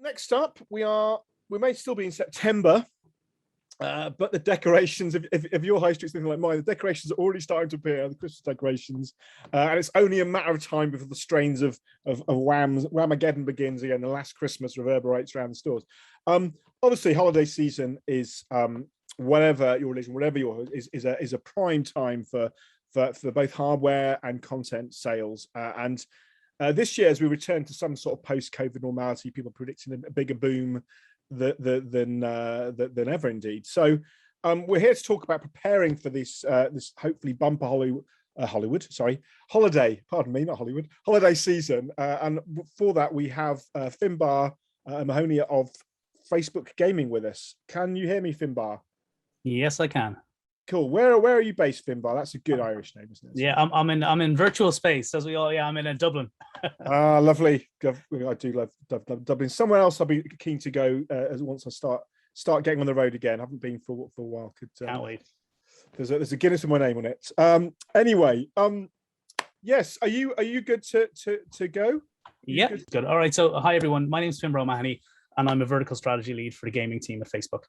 next up, we may still be in September, but the decorations, if your high street's anything like mine, the decorations are already starting to appear, the Christmas decorations, and it's only a matter of time before the strains of Whamageddon begins again. The last Christmas reverberates around the stores. Obviously, holiday season is whatever your religion, whatever your is a prime time for both hardware and content sales, and this year, as we return to some sort of post-COVID normality, people are predicting a bigger boom than ever, indeed. So we're here to talk about preparing for this hopefully bumper holiday season. And for that, we have Finbar Mahoney of Facebook Gaming with us. Can you hear me, Finbar? Yes, I can. Cool. Where are you based, Finbar? That's a good Irish name, isn't it? Yeah, I'm in virtual space, as we all. Yeah, I'm in Dublin. Lovely. I do love Dublin. Somewhere else I'll be keen to go once I start getting on the road again. I haven't been for a while. Can't wait. There's a Guinness with my name on it. Anyway, yes. Are you good to go? Yeah, good. All right. So hi everyone. My name is Finbar Mahoney, and I'm a vertical strategy lead for the gaming team at Facebook.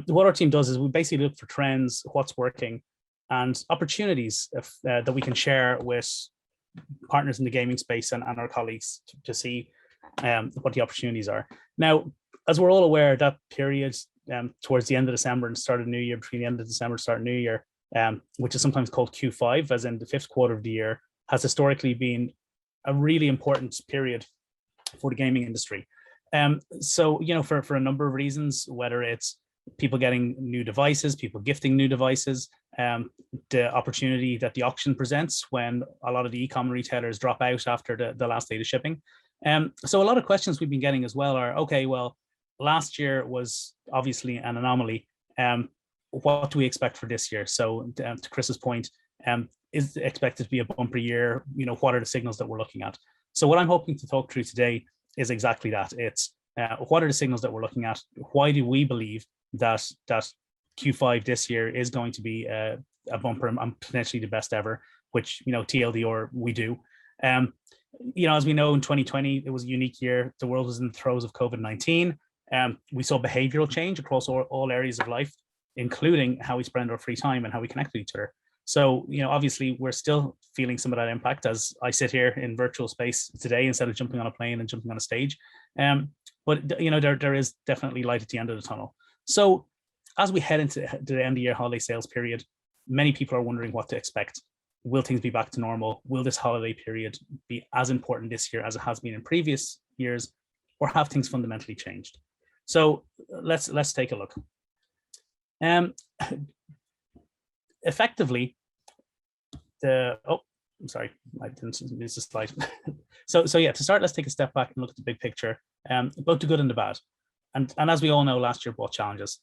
What our team does is we basically look for trends, what's working, and opportunities that we can share with partners in the gaming space and our colleagues to see what the opportunities are. Now, as we're all aware, that period towards the end of December and start of New Year, between the end of December and start of New Year, which is sometimes called Q5, as in the fifth quarter of the year, has historically been a really important period for the gaming industry. So, for a number of reasons, whether it's people getting new devices, people gifting new devices, the opportunity that the auction presents when a lot of the e-com retailers drop out after the last day of shipping. So a lot of questions we've been getting as well are, okay, well, last year was obviously an anomaly. What do we expect for this year? So to Chris's point, is it expected to be a bumper year? What are the signals that we're looking at? So what I'm hoping to talk through today is exactly that. It's what are the signals that we're looking at? Why do we believe that Q5 this year is going to be a bumper and potentially the best ever, which, TLD or we do. As we know, in 2020, it was a unique year. The world was in the throes of COVID-19. We saw behavioral change across all areas of life, including how we spend our free time and how we connect with each other. So, obviously, we're still feeling some of that impact as I sit here in virtual space today instead of jumping on a plane and jumping on a stage. But, there is definitely light at the end of the tunnel. So as we head into the end of year holiday sales period, many people are wondering what to expect. Will things be back to normal? Will this holiday period be as important this year as it has been in previous years, or have things fundamentally changed? So let's take a look. Effectively, I'm sorry, I didn't miss a slide. So yeah, to start, let's take a step back and look at the big picture, both the good and the bad. And as we all know, last year brought challenges.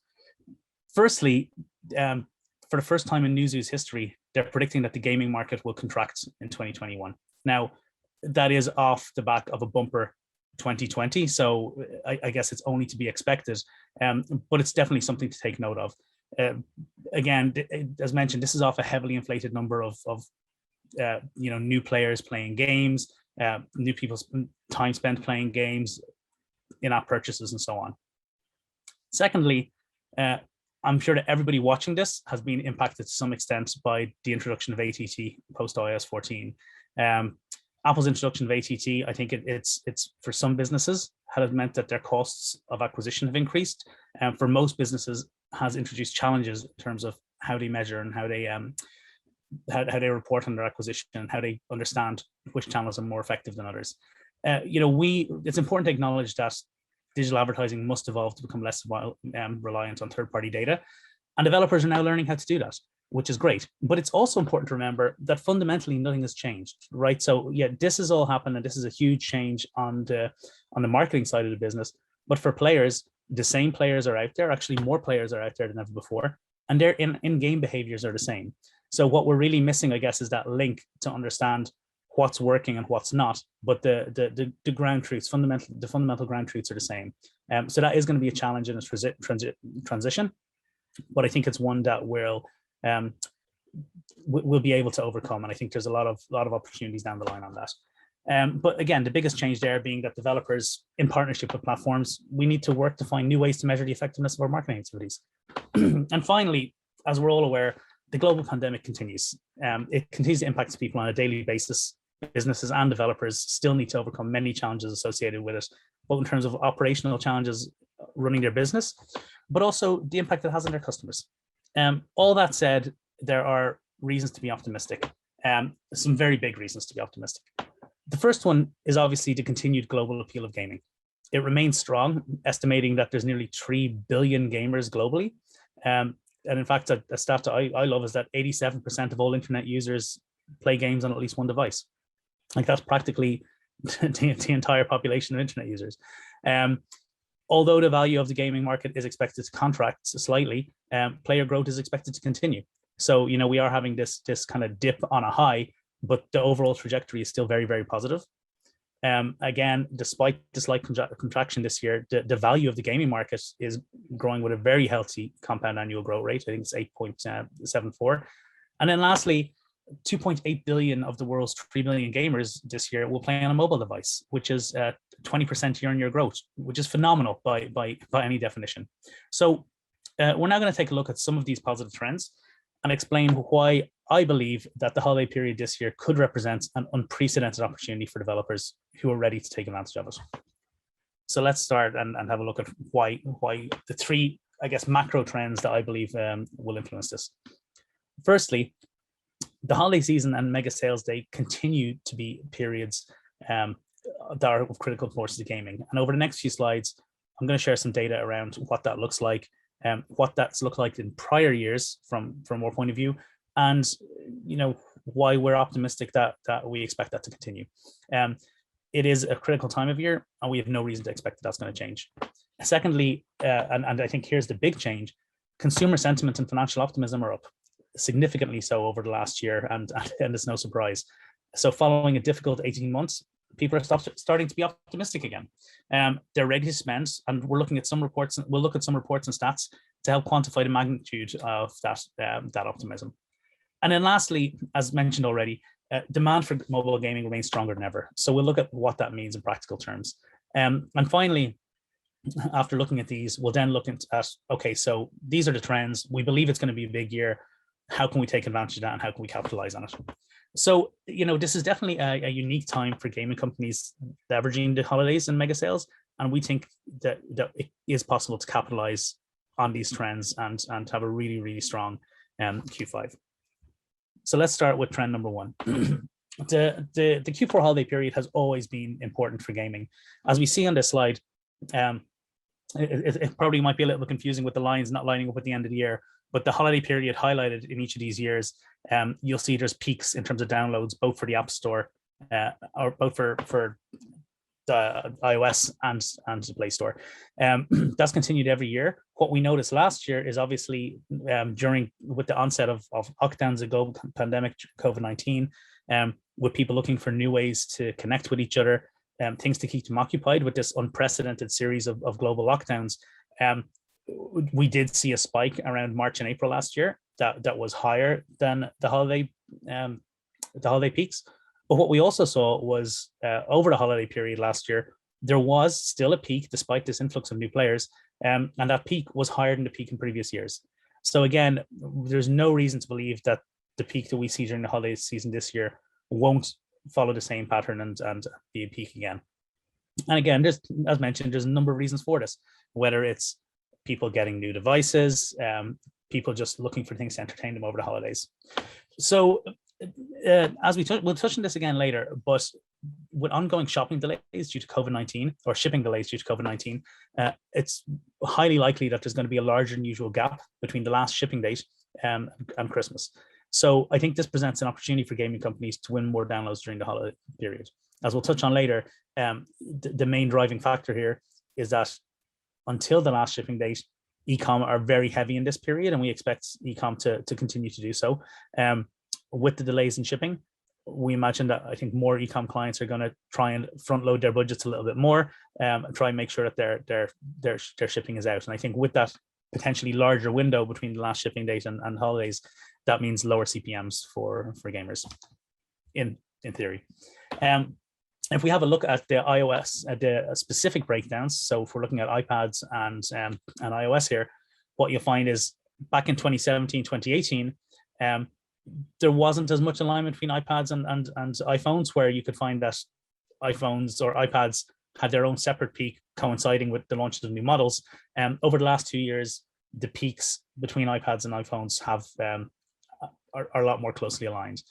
Firstly, for the first time in Newzoo's history, they're predicting that the gaming market will contract in 2021. Now, that is off the back of a bumper 2020, so I guess it's only to be expected, but it's definitely something to take note of. Again, as mentioned, this is off a heavily inflated number of new players playing games, new people's time spent playing games, in-app purchases, and so on. Secondly, I'm sure that everybody watching this has been impacted to some extent by the introduction of ATT post iOS 14. Apple's introduction of ATT, I think it's for some businesses has meant that their costs of acquisition have increased, and for most businesses has introduced challenges in terms of how they measure and how they report on their acquisition and how they understand which channels are more effective than others. It's important to acknowledge that digital advertising must evolve to become less reliant on third-party data, and developers are now learning how to do that, which is great. But it's also important to remember that fundamentally nothing has changed, right? So yeah, this has all happened, and this is a huge change on the marketing side of the business. But for players, the same players are out there. Actually, more players are out there than ever before, and their in-game behaviors are the same. So what we're really missing, I guess, is that link to understand what's working and what's not, but the ground truths, the fundamental ground truths are the same. So that is going to be a challenge in a transition, but I think it's one that we'll be able to overcome, and I think there's a lot of opportunities down the line on that. But again, the biggest change there being that developers, in partnership with platforms, we need to work to find new ways to measure the effectiveness of our marketing activities. And finally, as we're all aware, the global pandemic continues. It continues to impact people on a daily basis. Businesses and developers still need to overcome many challenges associated with it, both in terms of operational challenges running their business, but also the impact it has on their customers. All that said, there are reasons to be optimistic. Some very big reasons to be optimistic. The first one is obviously the continued global appeal of gaming. It remains strong, estimating that there's nearly 3 billion gamers globally. And in fact, a stat that I love is that 87% of all internet users play games on at least one device. Like that's practically the entire population of internet users. Although the value of the gaming market is expected to contract slightly, player growth is expected to continue. So, you know, we are having this kind of dip on a high, but the overall trajectory is still very, very positive. Again, despite the slight contraction this year, the value of the gaming market is growing with a very healthy compound annual growth rate. I think it's 8.74. And then lastly, 2.8 billion of the world's 3 billion gamers this year will play on a mobile device, which is 20% year-on-year growth, which is phenomenal by any definition. So we're now going to take a look at some of these positive trends and explain why I believe that the holiday period this year could represent an unprecedented opportunity for developers who are ready to take advantage of it. So let's start and have a look at why the three, I guess, macro trends that I believe will influence this. Firstly, the holiday season and mega sales day continue to be periods that are of critical importance to gaming. And over the next few slides, I'm going to share some data around what that looks like, what that's looked like in prior years from our point of view, and you know why we're optimistic that we expect that to continue. It is a critical time of year, and we have no reason to expect that that's going to change. Secondly, and I think here's the big change: consumer sentiment and financial optimism are up significantly so over the last year, and it's no surprise. So following a difficult 18 months, people are starting to be optimistic again. They're ready to spend, and we're looking at some reports. We'll look at some reports and stats to help quantify the magnitude of that optimism. And then lastly, as mentioned already, demand for mobile gaming remains stronger than ever. So we'll look at what that means in practical terms. And finally, after looking at these, we'll then look at, okay, so these are the trends. We believe it's going to be a big year. How can we take advantage of that, and how can we capitalize on it? So, you know, this is definitely a unique time for gaming companies leveraging the holidays and mega sales. And we think that it is possible to capitalize on these trends and have a really, really strong Q5. So let's start with trend number one. The Q4 holiday period has always been important for gaming. As we see on this slide, it probably might be a little bit confusing with the lines not lining up at the end of the year, but the holiday period highlighted in each of these years, you'll see there's peaks in terms of downloads, both for the App Store or both for the iOS and the Play Store. That's continued every year. What we noticed last year is obviously with the onset of lockdowns, the global pandemic, COVID-19, with people looking for new ways to connect with each other, things to keep them occupied with this unprecedented series of global lockdowns. We did see a spike around March and April last year that was higher than the holiday peaks. But what we also saw was over the holiday period last year, there was still a peak despite this influx of new players, and that peak was higher than the peak in previous years. So again, there's no reason to believe that the peak that we see during the holiday season this year won't follow the same pattern and be a peak again. And again, there's, as mentioned, there's a number of reasons for this, whether it's people getting new devices, people just looking for things to entertain them over the holidays. So as we'll touch on this again later, but with ongoing shopping delays due to COVID-19 or shipping delays due to COVID-19, it's highly likely that there's going to be a larger than usual gap between the last shipping date and Christmas. So I think this presents an opportunity for gaming companies to win more downloads during the holiday period. As we'll touch on later, the main driving factor here is that until the last shipping date, e-com are very heavy in this period, and we expect e-com to continue to do so. With the delays in shipping, we imagine that I think more e-com clients are going to try and front load their budgets a little bit more, and try and make sure that their shipping is out. And I think with that potentially larger window between the last shipping date and holidays, that means lower CPMs for gamers in theory. if we have a look at the iOS, at the specific breakdowns, so if we're looking at iPads and iOS here, what you'll find is back in 2017, 2018, there wasn't as much alignment between iPads and iPhones, where you could find that iPhones or iPads had their own separate peak coinciding with the launch of the new models. Over the last 2 years, the peaks between iPads and iPhones are a lot more closely aligned.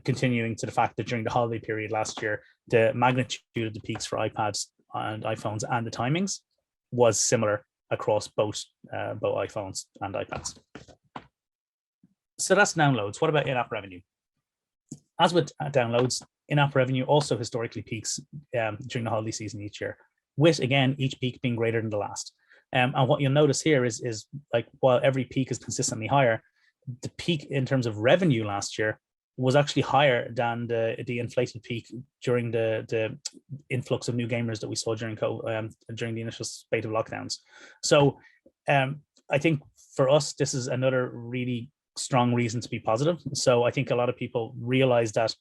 Continuing to the fact that during the holiday period last year, the magnitude of the peaks for iPads and iPhones and the timings was similar across both iPhones and iPads. So that's downloads. What about in-app revenue? As with downloads, in-app revenue also historically peaks during the holiday season each year, with, again, each peak being greater than the last. And what you'll notice here is like, while every peak is consistently higher, the peak in terms of revenue last year was actually higher than the inflated peak during the influx of new gamers that we saw during the initial spate of lockdowns. So I think for us, this is another really strong reason to be positive. So I think a lot of people realize that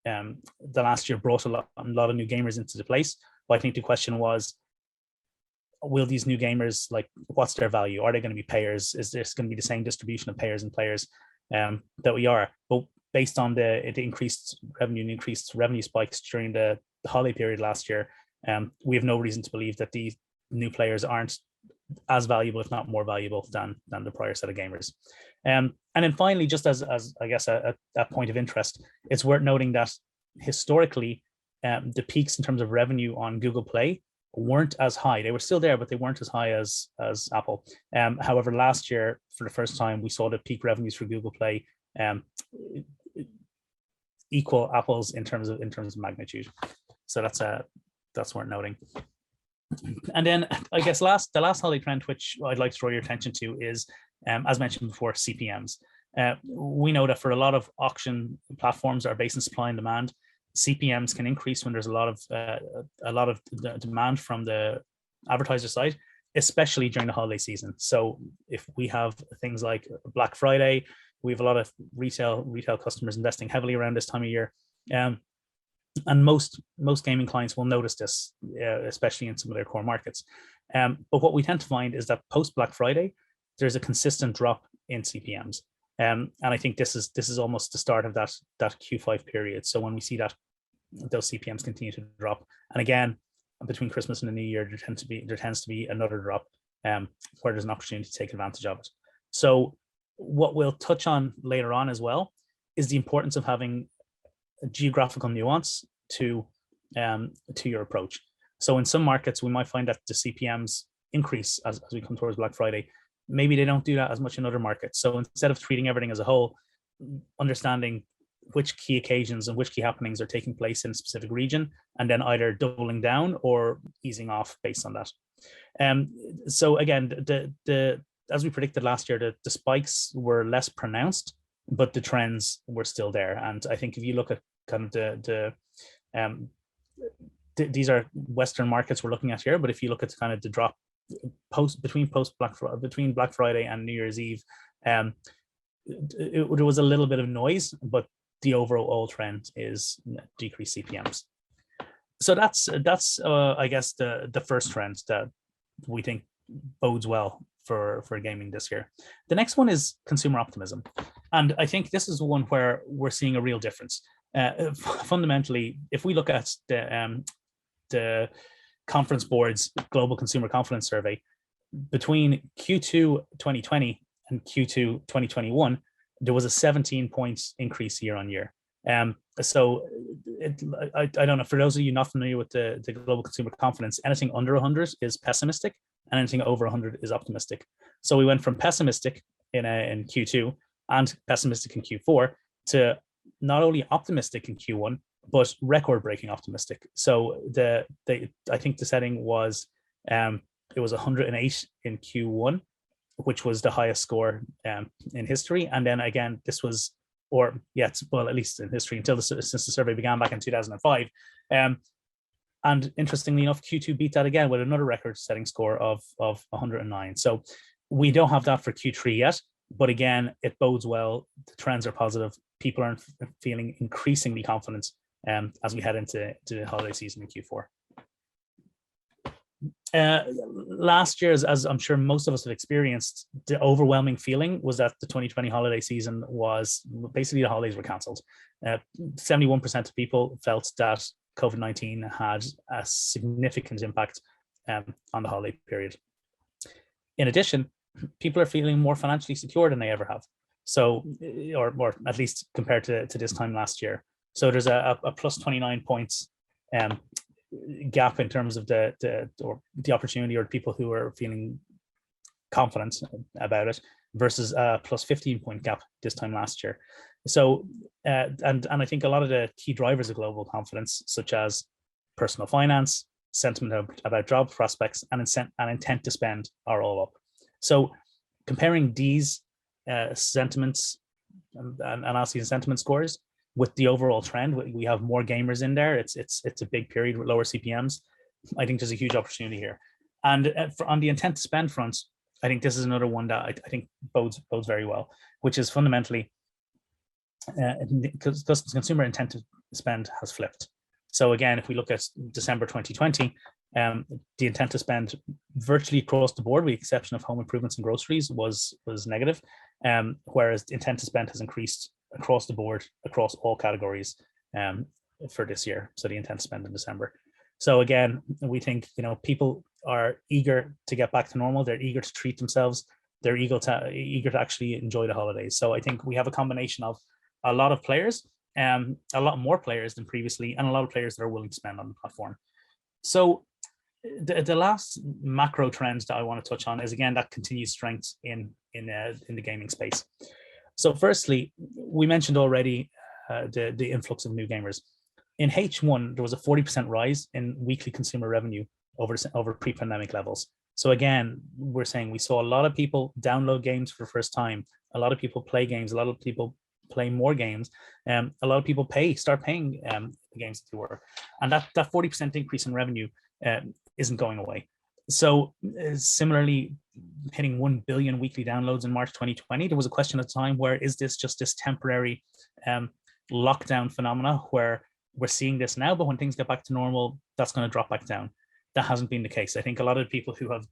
the last year brought a lot of new gamers into the place. But I think the question was, will these new gamers, like, what's their value? Are they going to be payers? Is this going to be the same distribution of payers and players that we are? But based on the increased revenue and increased revenue spikes during the holiday period last year, we have no reason to believe that these new players aren't as valuable, if not more valuable, than the prior set of gamers. And then finally, just as I guess a point of interest, it's worth noting that historically, the peaks in terms of revenue on Google Play weren't as high. They were still there, but they weren't as high as Apple. However, last year, for the first time, we saw the peak revenues for Google Play equal Apple's in terms of magnitude. So that's worth noting. And then I guess the last holiday trend, which I'd like to draw your attention to, is, as mentioned before, CPMs. We know that for a lot of auction platforms that are based on supply and demand, CPMs can increase when there's a lot of demand from the advertiser side, especially during the holiday season. So if we have things like Black Friday, we have a lot of retail customers investing heavily around this time of year. And most gaming clients will notice this, especially in some of their core markets. But what we tend to find is that post Black Friday, there's a consistent drop in CPMs. And I think this is almost the start of that Q5 period. So when we see that those CPMs continue to drop, and again, between Christmas and the New Year, there tends to be another drop where there's an opportunity to take advantage of it. So what we'll touch on later on as well is the importance of having a geographical nuance to your approach. So in some markets, we might find that the CPMs increase as we come towards Black Friday. Maybe they don't do that as much in other markets. So instead of treating everything as a whole, understanding which key occasions and which key happenings are taking place in a specific region, and then either doubling down or easing off based on that. So again, as we predicted last year, the spikes were less pronounced, but the trends were still there. And I think if you look at kind of these are Western markets we're looking at here, but if you look at kind of the drop between Black Friday and New Year's Eve, there was a little bit of noise, but the overall trend is decreased CPMs. So that's I guess the first trend that we think bodes well for gaming this year. The next one is consumer optimism, and I think this is one where we're seeing a real difference. Fundamentally, if we look at the Conference Board's Global Consumer Confidence Survey, between Q2 2020 and Q2 2021, there was a 17 points increase year on year. So I don't know, for those of you not familiar with the Global Consumer Confidence, anything under 100 is pessimistic and anything over 100 is optimistic. So we went from pessimistic in Q2 and pessimistic in Q4 to not only optimistic in Q1, but record-breaking optimistic. So I think the setting was it was 108 in Q1, which was the highest score in history. And then again, this was, at least in history, since the survey began back in 2005. And interestingly enough, Q2 beat that again with another record-setting score of 109. So we don't have that for Q3 yet, but again, it bodes well. The trends are positive. People are feeling increasingly confident as we head into the holiday season in Q4. Last year, as I'm sure most of us have experienced, the overwhelming feeling was that the 2020 holiday season was basically the holidays were cancelled. 71% of people felt that COVID-19 had a significant impact on the holiday period. In addition, people are feeling more financially secure than they ever have. So, or at least compared to this time last year. So there's a plus 29 points gap in terms of the opportunity, or people who are feeling confident about it, versus a plus 15 point gap this time last year. So and I think a lot of the key drivers of global confidence, such as personal finance, sentiment about job prospects, and intent to spend, are all up. So comparing these sentiments and analyses and sentiment scores with the overall trend, we have more gamers in there. It's a big period with lower CPMs. I think there's a huge opportunity here. And on the intent to spend front, I think this is another one that I think bodes very well, which is fundamentally because consumer intent to spend has flipped. So again, if we look at December 2020, the intent to spend virtually across the board, with the exception of home improvements and groceries, was negative, whereas the intent to spend has increased across the board, across all categories for this year. So the intent to spend in December. So again, we think, people are eager to get back to normal. They're eager to treat themselves. They're eager to actually enjoy the holidays. So I think we have a combination of a lot of players, a lot more players than previously, and a lot of players that are willing to spend on the platform. So the last macro trends that I want to touch on is, again, that continued strength in the gaming space. So firstly, we mentioned already the influx of new gamers. In H1, there was a 40% rise in weekly consumer revenue over pre-pandemic levels. So again, we're saying we saw a lot of people download games for the first time. A lot of people play games. A lot of people play more games. A lot of people start paying the games that they were. And that 40% increase in revenue isn't going away. So similarly, hitting 1 billion weekly downloads in March 2020, there was a question at the time, where is this just this temporary lockdown phenomena where we're seeing this now, but when things get back to normal, that's going to drop back down? That hasn't been the case. I think a lot of people who have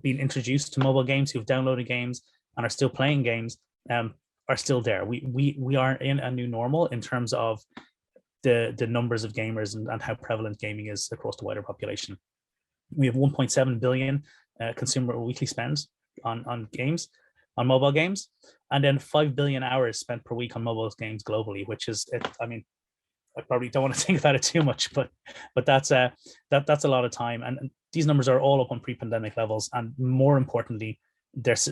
been introduced to mobile games, who've downloaded games and are still playing games, are still there. We are in a new normal in terms of the numbers of gamers and how prevalent gaming is across the wider population. We have 1.7 billion consumer weekly spends on games, on mobile games, and then 5 billion hours spent per week on mobile games globally, which is, I probably don't want to think about it too much, but that's a lot of time. And these numbers are all up on pre-pandemic levels, and more importantly, these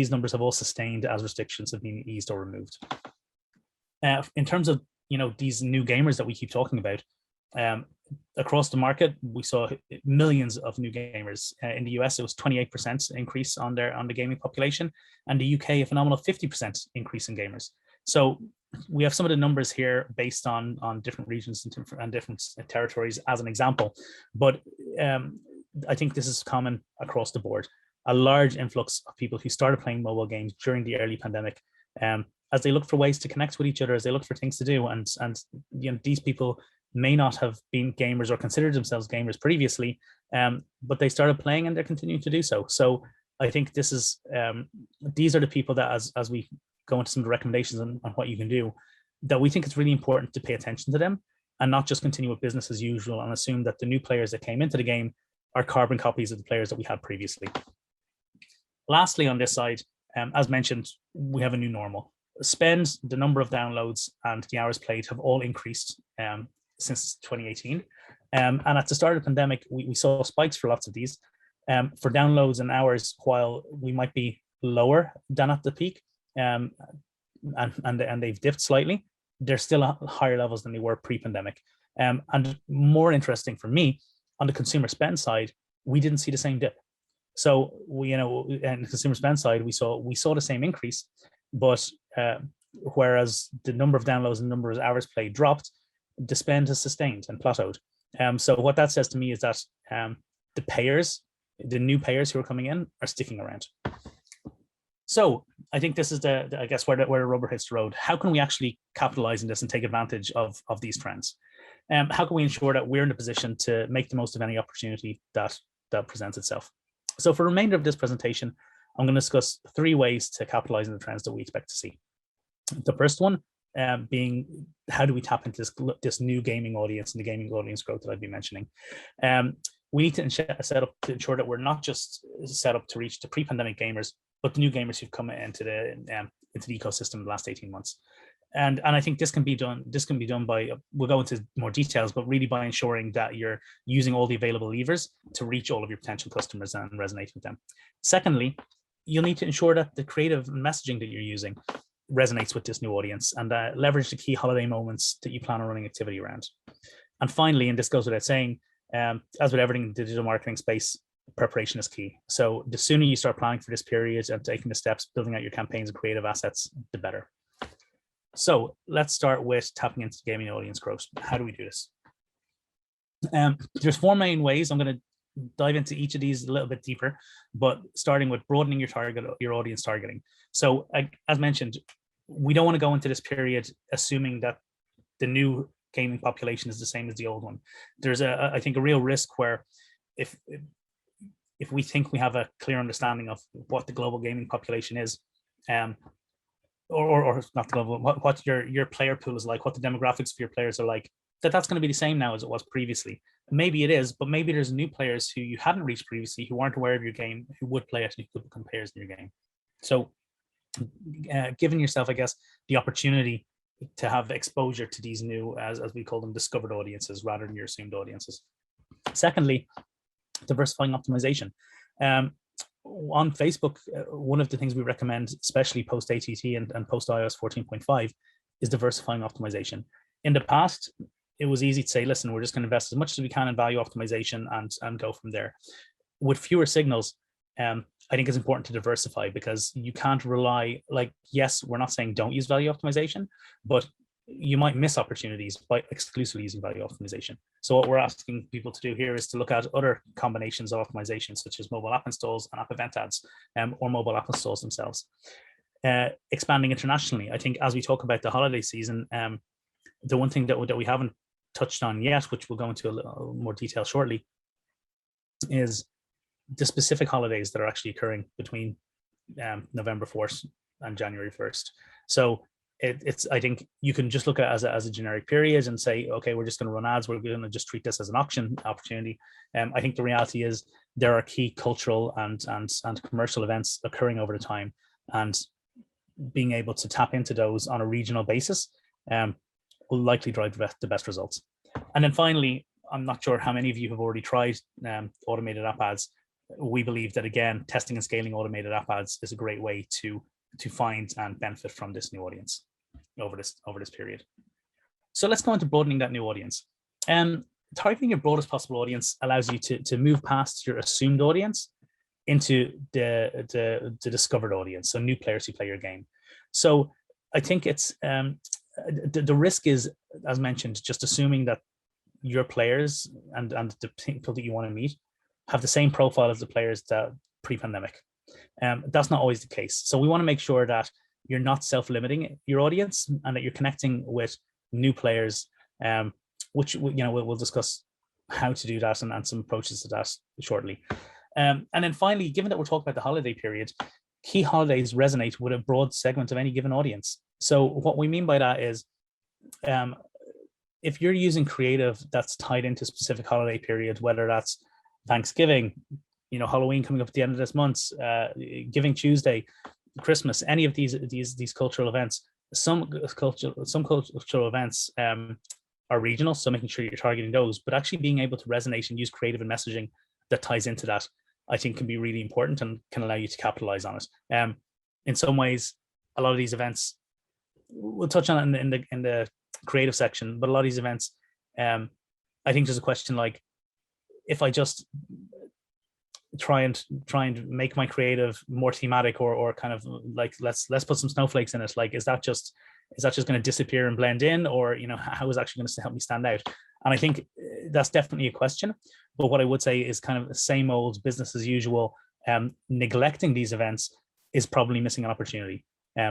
numbers have all sustained as restrictions have been eased or removed. In terms of these new gamers that we keep talking about, across the market, we saw millions of new gamers. In the US, it was 28% increase on the gaming population, and the UK, a phenomenal 50% increase in gamers. So we have some of the numbers here based on different regions and different territories as an example, but I think this is common across the board. A large influx of people who started playing mobile games during the early pandemic, as they look for ways to connect with each other, as they look for things to do, and these people may not have been gamers or considered themselves gamers previously, but they started playing and they're continuing to do so. So I think this is these are the people that, as we go into some of the recommendations on what you can do, that we think it's really important to pay attention to them and not just continue with business as usual and assume that the new players that came into the game are carbon copies of the players that we had previously. Lastly, on this side, as mentioned, we have a new normal. Spend, the number of downloads, and the hours played have all increased since 2018. And at the start of the pandemic, we saw spikes for lots of these. For downloads and hours, while we might be lower than at the peak, and they've dipped slightly, they're still at higher levels than they were pre-pandemic. And more interesting for me, on the consumer spend side, we didn't see the same dip. So we, and the consumer spend side, we saw the same increase, but whereas the number of downloads and number of hours played dropped, the spend has sustained and plateaued. So what that says to me is that the new payers who are coming in, are sticking around. So I think this is I guess where the rubber hits the road. How can we actually capitalize on this and take advantage of these trends? How can we ensure that we're in a position to make the most of any opportunity that presents itself? So for the remainder of this presentation, I'm going to discuss 3 ways to capitalize on the trends that we expect to see. The first one being, how do we tap into this new gaming audience and the gaming audience growth that I've been mentioning? We need to set up to ensure that we're not just set up to reach the pre-pandemic gamers, but the new gamers who've come into the ecosystem in the last 18 months. And I think this can be done. This can be done by, we'll go into more details, but really by ensuring that you're using all the available levers to reach all of your potential customers and resonate with them. Secondly, you'll need to ensure that the creative messaging that you're using resonates with this new audience, and leverage the key holiday moments that you plan on running activity around. And finally, and this goes without saying, as with everything in the digital marketing space, preparation is key. So the sooner you start planning for this period and taking the steps, building out your campaigns and creative assets, the better. So let's start with tapping into gaming audience growth. How do we do this? There's 4 main ways. I'm going to dive into each of these a little bit deeper, but starting with broadening your audience targeting. So as mentioned, we don't want to go into this period assuming that the new gaming population is the same as the old one. There's I think a real risk where if we think we have a clear understanding of what the global gaming population is, or not the global, what your player pool is like, what the demographics of your players are like, that's going to be the same now as it was previously. Maybe it is, but maybe there's new players who you hadn't reached previously, who weren't aware of your game, who would play it and who could become players in your game. So giving yourself, I guess, the opportunity to have exposure to these new, as we call them, discovered audiences rather than your assumed audiences. Secondly, diversifying optimization. On Facebook, one of the things we recommend, especially post ATT and post iOS 14.5, is diversifying optimization. In the past, it was easy to say, listen, we're just going to invest as much as we can in value optimization and go from there. With fewer signals, I think it's important to diversify, because you can't rely, like, yes, we're not saying don't use value optimization, but you might miss opportunities by exclusively using value optimization. So what we're asking people to do here is to look at other combinations of optimization, such as mobile app installs and app event ads, or mobile app installs themselves. Expanding internationally, I think as we talk about the holiday season, the one thing that we haven't touched on yet, which we'll go into a little more detail shortly, is the specific holidays that are actually occurring between November 4th and January 1st. So it's I think you can just look at it as a generic period and say, okay, we're just going to run ads. We're going to just treat this as an auction opportunity. I think the reality is there are key cultural and commercial events occurring over the time, and being able to tap into those on a regional basis will likely drive the best results. And then finally, I'm not sure how many of you have already tried automated app ads. We believe that, again, testing and scaling automated app ads is a great way to find and benefit from this new audience over this period. So let's go into broadening that new audience. Targeting your broadest possible audience allows you to move past your assumed audience into the discovered audience, so new players who play your game. So I think it's the risk is, as mentioned, just assuming that your players and the people that you want to meet have the same profile as the players that pre-pandemic. That's not always the case. So we want to make sure that you're not self-limiting your audience and that you're connecting with new players, which we'll discuss how to do that and some approaches to that shortly. And then finally, given that we're talking about the holiday period, key holidays resonate with a broad segment of any given audience. So what we mean by that is, if you're using creative that's tied into a specific holiday period, whether that's Thanksgiving, Halloween coming up at the end of this month, Giving Tuesday, Christmas, any of these cultural events, some cultural events are regional, so making sure you're targeting those, but actually being able to resonate and use creative and messaging that ties into that, I think can be really important and can allow you to capitalize on it. In some ways, a lot of these events, we'll touch on it in the creative section, but a lot of these events, I think there's a question like, if I just try and make my creative more thematic or kind of like let's put some snowflakes in it, like is that just going to disappear and blend in, or how is it actually going to help me stand out? And I think that's definitely a question, but what I would say is kind of the same old business as usual. Neglecting these events is probably missing an opportunity.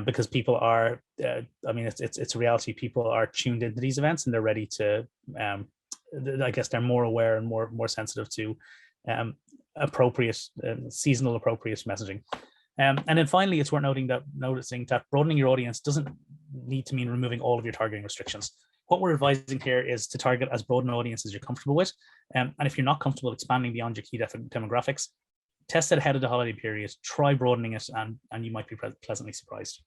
Because people are, I mean, it's a reality. People are tuned into these events and they're ready to, I guess they're more aware and more sensitive to appropriate, seasonal appropriate messaging. And then finally, it's worth noticing that broadening your audience doesn't need to mean removing all of your targeting restrictions. What we're advising here is to target as broad an audience as you're comfortable with. And if you're not comfortable expanding beyond your key demographics, test it ahead of the holiday period, try broadening it, and you might be pleasantly surprised.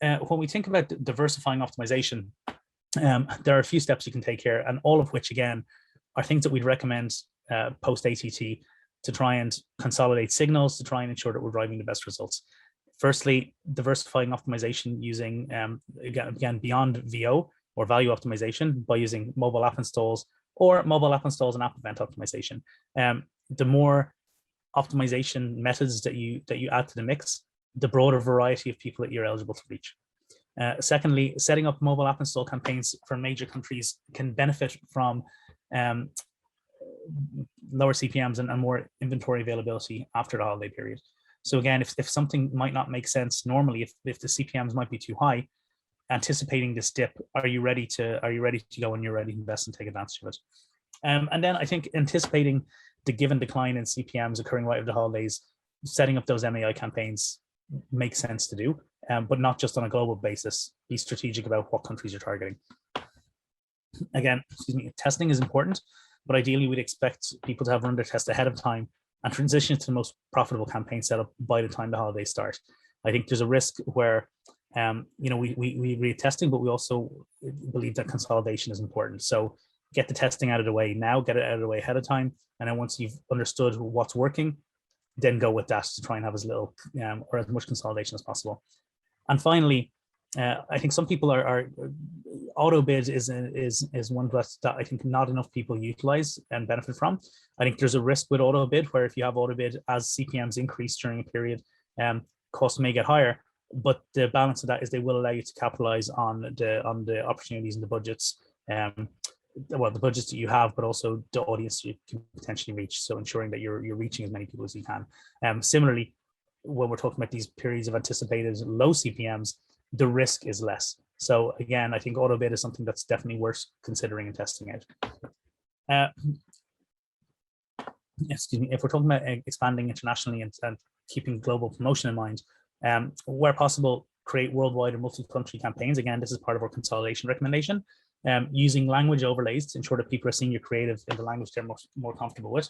When we think about diversifying optimization, there are a few steps you can take here, and all of which, again, are things that we'd recommend post-ATT to try and consolidate signals, to try and ensure that we're driving the best results. Firstly, diversifying optimization using, again, beyond VO or value optimization by using mobile app installs or mobile app installs and app event optimization. The more optimization methods that you add to the mix, the broader variety of people that you're eligible to reach. Secondly, setting up mobile app install campaigns for major countries can benefit from lower CPMs and more inventory availability after the holiday period. So again, if something might not make sense normally, if the CPMs might be too high, anticipating this dip, are you ready to go and you're ready to invest and take advantage of it? And then I think anticipating the given decline in CPMs occurring right over the holidays, setting up those MAI campaigns makes sense to do, but not just on a global basis. Be strategic about what countries you're targeting. Again, testing is important, but ideally we'd expect people to have run their test ahead of time and transition to the most profitable campaign setup by the time the holidays start. I think there's a risk where we read testing, but we also believe that consolidation is important. So get the testing out of the way now, get it out of the way ahead of time. And then once you've understood what's working, then go with that to try and have as little or as much consolidation as possible. And finally, I think some people are auto bid is one that I think not enough people utilize and benefit from. I think there's a risk with auto bid where if you have auto bid as CPMs increase during a period, costs may get higher. But the balance of that is they will allow you to capitalize on the opportunities and the budgets, the budgets that you have, but also the audience you can potentially reach. So ensuring that you're reaching as many people as you can. Similarly, when we're talking about these periods of anticipated low CPMs, the risk is less. So again, I think auto bid is something that's definitely worth considering and testing out. Excuse me. If we're talking about expanding internationally and keeping global promotion in mind, where possible, create worldwide or multi-country campaigns. Again, this is part of our consolidation recommendation. Using language overlays to ensure that people are seeing your creative in the language they're more comfortable with.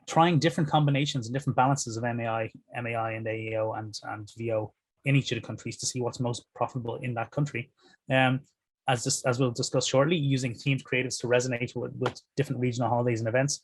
Trying different combinations and different balances of MAI and AEO and VO in each of the countries to see what's most profitable in that country. As we'll discuss shortly, using themed creatives to resonate with different regional holidays and events.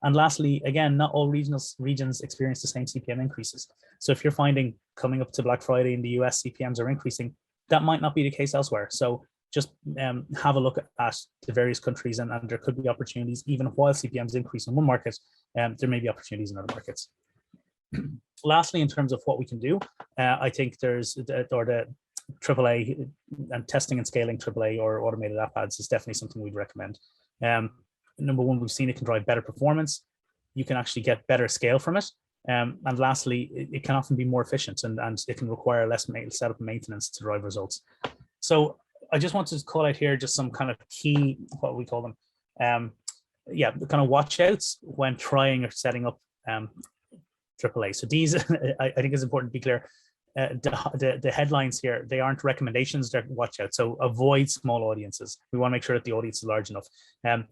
And lastly, again, not all regions experience the same CPM increases. So if you're finding coming up to Black Friday in the US, CPMs are increasing, that might not be the case elsewhere. So just have a look at the various countries, and there could be opportunities, even while CPMs increase in one market, there may be opportunities in other markets. Lastly, in terms of what we can do, I think there's the AAA and testing and scaling AAA or automated app ads is definitely something we'd recommend. Number one, we've seen it can drive better performance. You can actually get better scale from it. And lastly, it can often be more efficient and it can require less setup and maintenance to drive results. So I just wanted to call out here just some kind of key, what we call them, the kind of watch outs when trying or setting up AAA. So these, I think it's important to be clear, the headlines here, they aren't recommendations, they're watch out. So avoid small audiences. We want to make sure that the audience is large enough.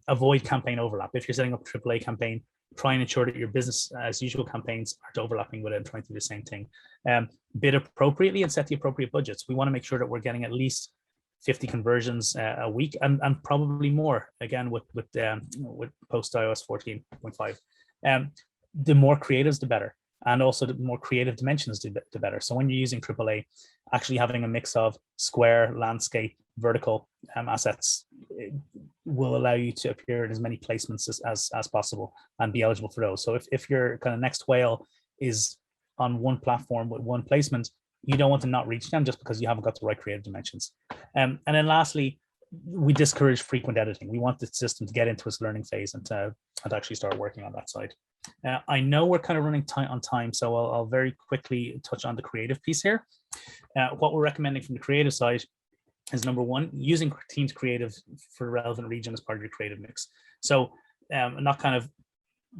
Avoid campaign overlap. If you're setting up a AAA campaign, try and ensure that your business as usual campaigns aren't overlapping with it and trying to do the same thing. Bid appropriately and set the appropriate budgets. We want to make sure that we're getting at least 50 conversions a week and probably more, again, with post iOS 14.5. The more creatives, the better. And also the more creative dimensions, the better. So when you're using AAA, actually having a mix of square, landscape, vertical assets will allow you to appear in as many placements as possible and be eligible for those. So if your kind of next whale is on one platform with one placement, you don't want to not reach them just because you haven't got the right creative dimensions. And then lastly, we discourage frequent editing. We want the system to get into its learning phase and to actually start working on that side. I know we're kind of running tight on time, so I'll very quickly touch on the creative piece here. What we're recommending from the creative side is, number one, using Teams Creative for the relevant region as part of your creative mix. So not kind of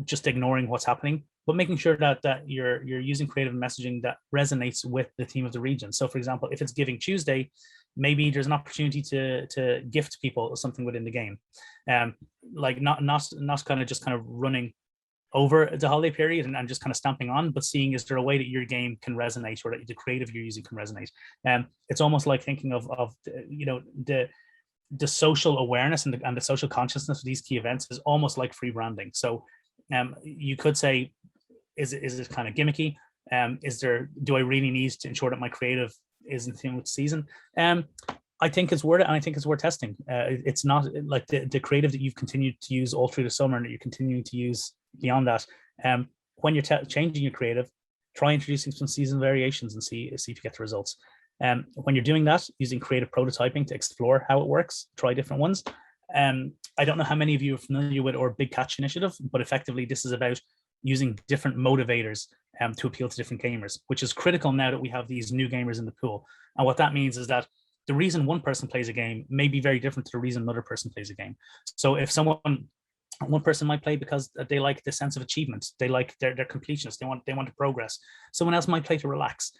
just ignoring what's happening, but making sure that you're using creative messaging that resonates with the theme of the region. So for example, if it's Giving Tuesday, maybe there's an opportunity to gift people something within the game. Like not kind of just kind of running over the holiday period and just kind of stamping on, but seeing, is there a way that your game can resonate, or that the creative you're using can resonate? It's almost like thinking of the social awareness and the social consciousness of these key events is almost like free branding. So you could say, is it kind of gimmicky? Do I really need to ensure that my creative is in tune with the season? I think it's worth it, and I think it's worth testing. It's not like the creative that you've continued to use all through the summer and that you're continuing to use beyond that. When you're changing your creative, try introducing some season variations and see if you get the results. When you're doing that, using creative prototyping to explore how it works, try different ones. I don't know how many of you are familiar with our Big Catch initiative, but effectively this is about using different motivators to appeal to different gamers, which is critical now that we have these new gamers in the pool. And what that means is that the reason one person plays a game may be very different to the reason another person plays a game. So if one person might play because they like the sense of achievement, they like their completionist, they want to progress. Someone else might play to relax.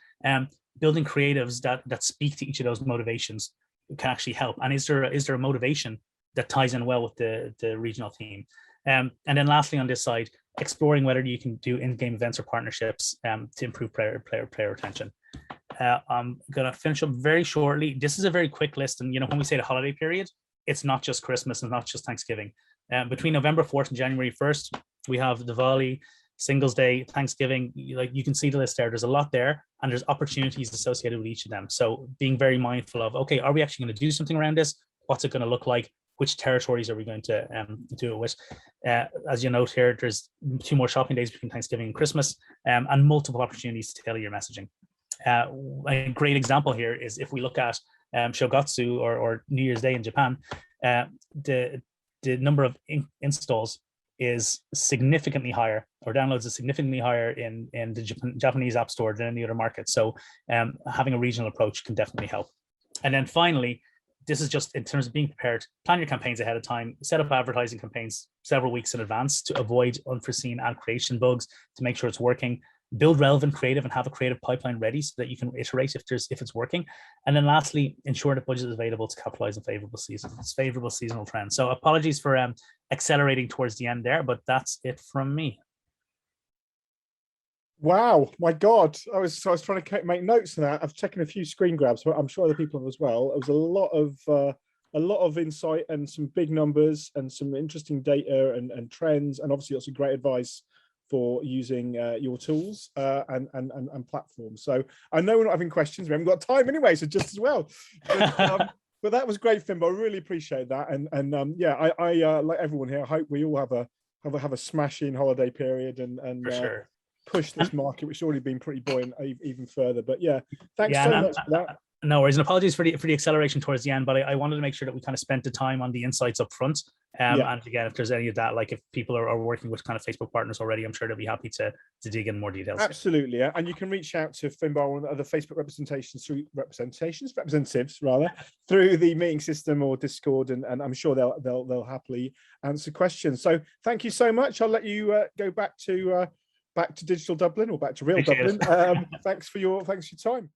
Building creatives that speak to each of those motivations can actually help. And is there a motivation that ties in well with the regional theme? And then lastly, on this side, exploring whether you can do in-game events or partnerships to improve player retention. I'm going to finish up very shortly. This is a very quick list. And, when we say the holiday period, it's not just Christmas and not just Thanksgiving. Between November 4th and January 1st, we have Diwali, Singles Day, Thanksgiving. You can see the list there. There's a lot there, and there's opportunities associated with each of them. So being very mindful of, okay, are we actually going to do something around this? What's it going to look like? Which territories are we going to do it with? As you note here, there's 2 more shopping days between Thanksgiving and Christmas, and multiple opportunities to tailor your messaging. A great example here is if we look at Shogatsu or New Year's Day in Japan, the number of installs is significantly higher, or downloads is significantly higher in the Japanese app store than in the other markets. So having a regional approach can definitely help. And then finally, this is just in terms of being prepared, plan your campaigns ahead of time, set up advertising campaigns several weeks in advance to avoid unforeseen ad creation bugs, to make sure it's working. Build relevant creative and have a creative pipeline ready so that you can iterate if it's working. And then lastly, ensure that budget is available to capitalize on favorable seasonal trends. So apologies for accelerating towards the end there, but that's it from me. Wow, my God. I was trying to make notes on that. I've taken a few screen grabs, but I'm sure other people have as well. It was a lot of insight and some big numbers and some interesting data and trends, and obviously lots of great advice for using your tools and platforms. So I know we're not having questions. We haven't got time anyway, so just as well. But that was great, Fimbo. I really appreciate that. And yeah, I like everyone here, I hope we all have a smashing holiday period and for sure. Push this market, which has already been pretty buoyant, even further. But yeah, thanks so much for that. No worries, and apologies for the acceleration towards the end, but I wanted to make sure that we kind of spent the time on the insights up front. And again, if there's any of that, like if people are working with kind of Facebook partners already, I'm sure they'll be happy to dig in more details. Absolutely, yeah. And you can reach out to Finbar and other Facebook representatives through the meeting system or Discord, and I'm sure they'll happily answer questions. So thank you so much. I'll let you go back to digital Dublin, or back to real Dublin. Thanks for your time.